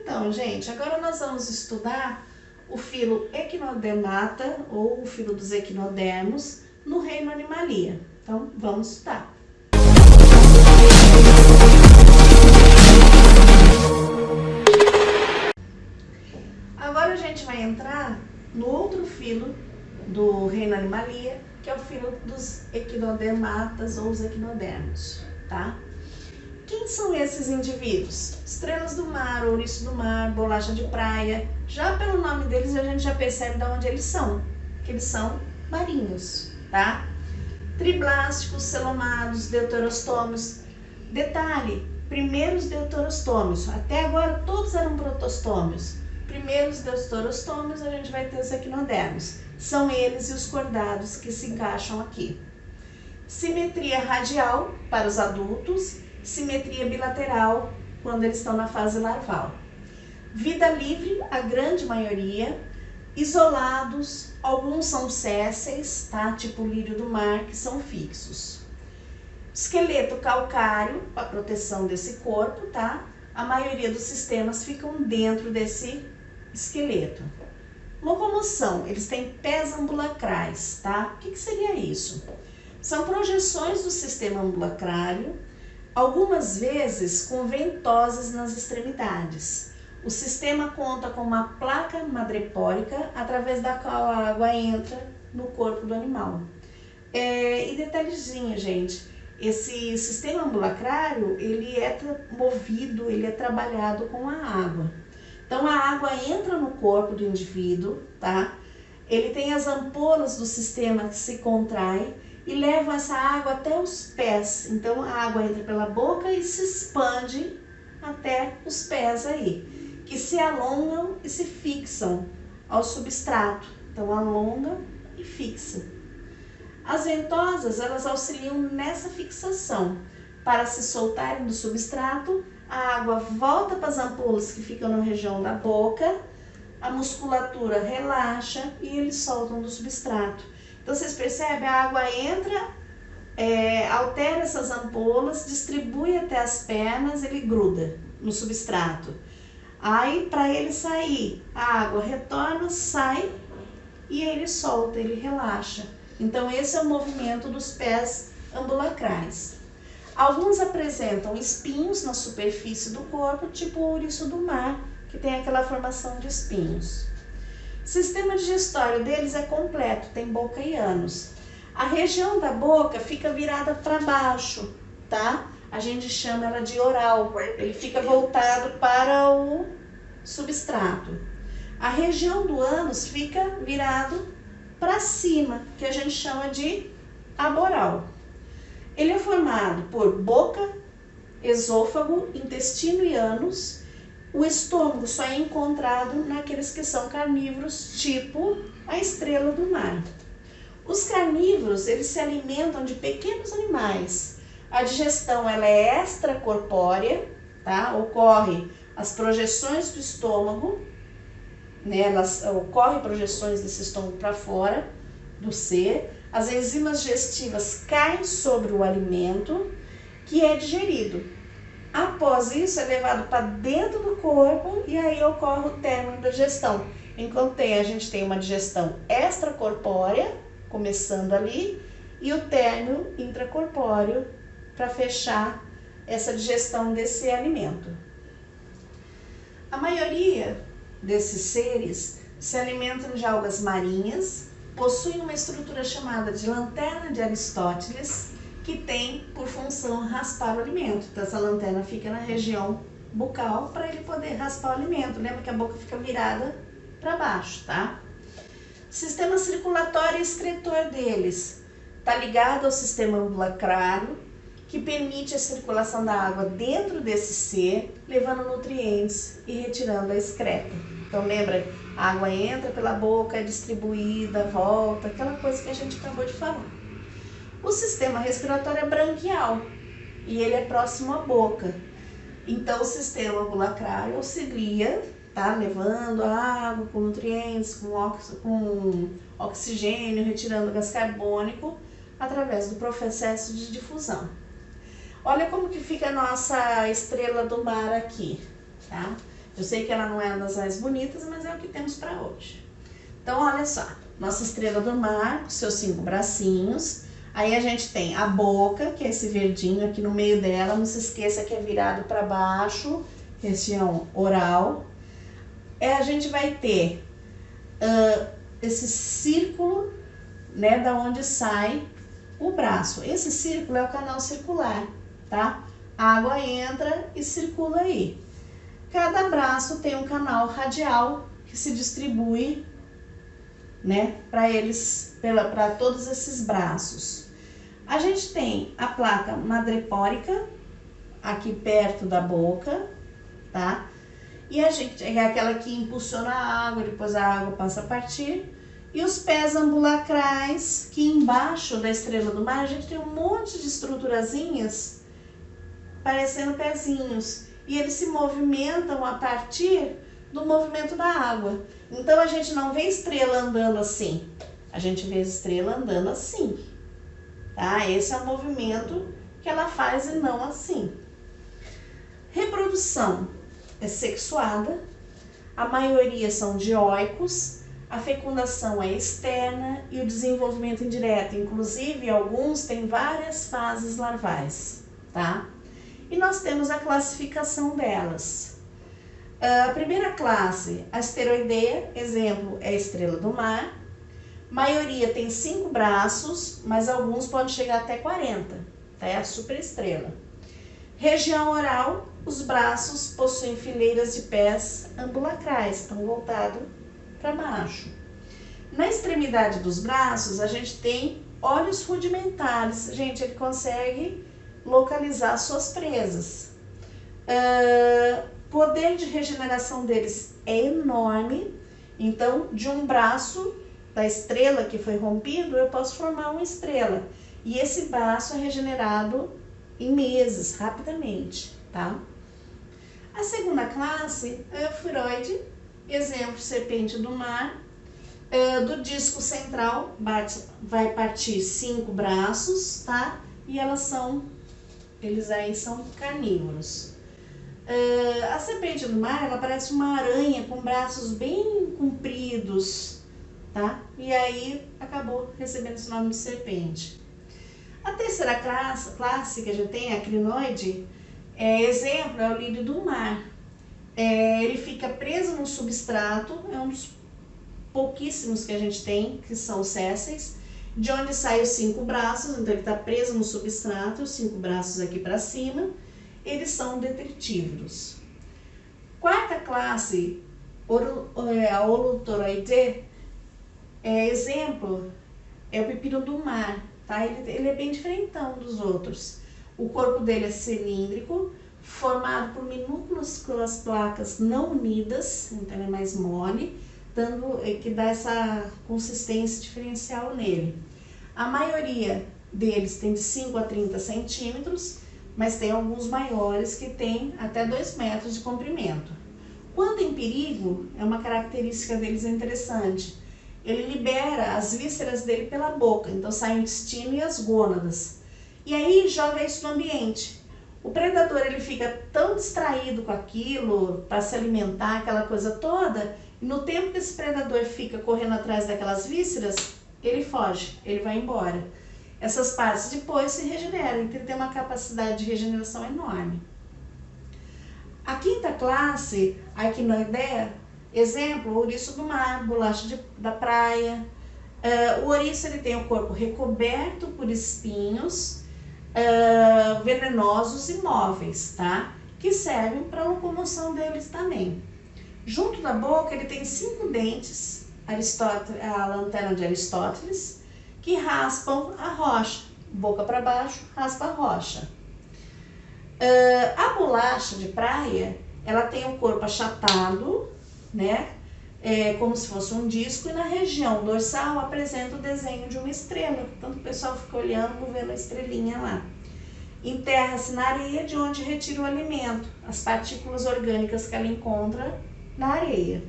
Então, gente, agora nós vamos estudar o filo Echinodermata ou o filo dos equinodermos no reino Animalia. Então, vamos estudar. Agora a gente vai entrar no outro filo do reino Animalia, que é o filo dos equinodermatas ou os equinodermos, tá? Quem são esses indivíduos? Estrelas do mar, ouriço do mar, bolacha de praia. Já pelo nome deles a gente já percebe de onde eles são, que eles são marinhos, tá? Triblásticos, celomados, deuterostômios. Detalhe, primeiros deuterostômios, até agora todos eram protostômios. Primeiros deuterostômios a gente vai ter os equinodermos. São eles e os cordados que se encaixam aqui. Simetria radial para os adultos, simetria bilateral quando eles estão na fase larval. Vida livre, a grande maioria, isolados, alguns são sésseis, tá? Tipo lírio do mar, que são fixos. Esqueleto calcário, para proteção desse corpo, tá? A maioria dos sistemas ficam dentro desse esqueleto. Locomoção, eles têm pés ambulacrais, tá? O que seria isso? São projeções do sistema ambulacrário, algumas vezes com ventosas nas extremidades. O sistema conta com uma placa madrepórica através da qual a água entra no corpo do animal. E detalhezinho, gente, esse sistema ambulacrário, ele é movido, ele é trabalhado com a água. Então a água entra no corpo do indivíduo, tá? Ele tem as ampolas do sistema que se contraem e levam essa água até os pés. Então a água entra pela boca e se expande até os pés aí, que se alongam e se fixam ao substrato. Então alonga e fixa. As ventosas, elas auxiliam nessa fixação. Para se soltarem do substrato, a água volta para as ampolas que ficam na região da boca, a musculatura relaxa e eles soltam do substrato. Então, vocês percebem? A água entra, altera essas ampolas, distribui até as pernas, ele gruda no substrato. Aí, para ele sair, a água retorna, sai e ele solta, ele relaxa. Então, esse é o movimento dos pés ambulacrais. Alguns apresentam espinhos na superfície do corpo, tipo o ouriço do mar, que tem aquela formação de espinhos. O sistema digestório deles é completo, tem boca e ânus. A região da boca fica virada para baixo, tá? A gente chama ela de oral, ele fica voltado para o substrato. A região do ânus fica virado para cima, que a gente chama de aboral. Ele é formado por boca, esôfago, intestino e ânus. O estômago só é encontrado naqueles que são carnívoros, tipo a estrela do mar. Os carnívoros, eles se alimentam de pequenos animais. A digestão, ela é extracorpórea, tá? Ocorre as projeções do estômago, né? Ocorrem projeções desse estômago para fora do ser. As enzimas digestivas caem sobre o alimento que é digerido. Após isso, é levado para dentro do corpo e aí ocorre o término da digestão. Enquanto a gente tem uma digestão extracorpórea, começando ali, e o término intracorpóreo para fechar essa digestão desse alimento. A maioria desses seres se alimentam de algas marinhas, possuem uma estrutura chamada de lanterna de Aristóteles, que tem por função raspar o alimento. Então essa lanterna fica na região bucal para ele poder raspar o alimento. Lembra que a boca fica virada para baixo, tá? Sistema circulatório e excretor deles está ligado ao sistema ambulacrário, que permite a circulação da água dentro desse ser, levando nutrientes e retirando a excreta. Então lembra, a água entra pela boca, é distribuída, volta, aquela coisa que a gente acabou de falar. O sistema respiratório é branquial e ele é próximo à boca. Então o sistema ambulacrário auxilia, tá? Levando a água com nutrientes, com oxigênio, retirando gás carbônico através do processo de difusão. Olha como que fica a nossa estrela do mar aqui, tá? Eu sei que ela não é uma das mais bonitas, mas é o que temos para hoje. Então, olha só, nossa estrela do mar, com seus 5 bracinhos. Aí a gente tem a boca, que é esse verdinho aqui no meio dela, não se esqueça que é virado para baixo, região oral. A gente vai ter esse círculo, né, da onde sai o braço. Esse círculo é o canal circular, tá? A água entra e circula aí. Cada braço tem um canal radial que se distribui, né, para todos esses braços. A gente tem a placa madrepórica aqui perto da boca, tá? E a gente é aquela que impulsiona a água, depois a água passa a partir. E os pés ambulacrais, que embaixo da estrela do mar a gente tem um monte de estruturazinhas parecendo pezinhos. E eles se movimentam a partir do movimento da água. Então a gente não vê estrela andando assim, a gente vê estrela andando assim, tá? Esse é o movimento que ela faz e não assim. Reprodução é sexuada, a maioria são dioicos, a fecundação é externa e o desenvolvimento indireto. Inclusive, alguns têm várias fases larvais, tá? E nós temos a classificação delas. A primeira classe, asteroideia, exemplo, é a estrela do mar. Maioria tem 5 braços, mas alguns podem chegar até 40, tá? É a superestrela. Região oral, os braços possuem fileiras de pés ambulacrais, estão voltados para baixo. Na extremidade dos braços, a gente tem olhos rudimentares. Gente, ele consegue localizar suas presas. Poder de regeneração deles é enorme. Então, de um braço da estrela que foi rompido, eu posso formar uma estrela. E esse braço é regenerado em meses, rapidamente, tá? A segunda classe é o furoide, exemplo, serpente do mar. Do disco central vai partir 5 braços, tá? E eles aí são carnívoros. A serpente do mar, ela parece uma aranha com braços bem compridos, tá? E aí acabou recebendo esse nome de serpente. A terceira classe que a gente tem, a crinoide, exemplo, é o lírio do mar. Ele fica preso no substrato, é um dos pouquíssimos que a gente tem, que são os sésseis, de onde saem os 5 braços, então ele está preso no substrato, os 5 braços aqui para cima, eles são detritívoros. Quarta classe, a Holotoroide, exemplo, é o pepino do mar, tá? Ele é bem diferentão dos outros. O corpo dele é cilíndrico, formado por minúsculas placas não unidas, então ele é mais mole, que dá essa consistência diferencial nele. A maioria deles tem de 5 a 30 centímetros, mas tem alguns maiores que tem até 2 metros de comprimento. Quando em perigo, é uma característica deles interessante. Ele libera as vísceras dele pela boca, então sai o intestino e as gônadas. E aí joga isso no ambiente. O predador ele fica tão distraído com aquilo, para se alimentar, aquela coisa toda, e no tempo que esse predador fica correndo atrás daquelas vísceras, ele foge, ele vai embora. Essas partes depois se regeneram, então ele tem uma capacidade de regeneração enorme. A quinta classe, a Equinoidea, exemplo, o ouriço do mar, bolacha da praia. O ouriço ele tem o corpo recoberto por espinhos venenosos e móveis, tá? Que servem para a locomoção deles também. Junto da boca ele tem 5 dentes, a lanterna de Aristóteles, que raspam a rocha, boca para baixo, raspa a rocha. A bolacha de praia, ela tem o corpo achatado, né? Como se fosse um disco, e na região dorsal apresenta o desenho de uma estrela. Tanto o pessoal fica olhando, vendo a estrelinha lá. Enterra-se na areia, de onde retira o alimento, as partículas orgânicas que ela encontra na areia.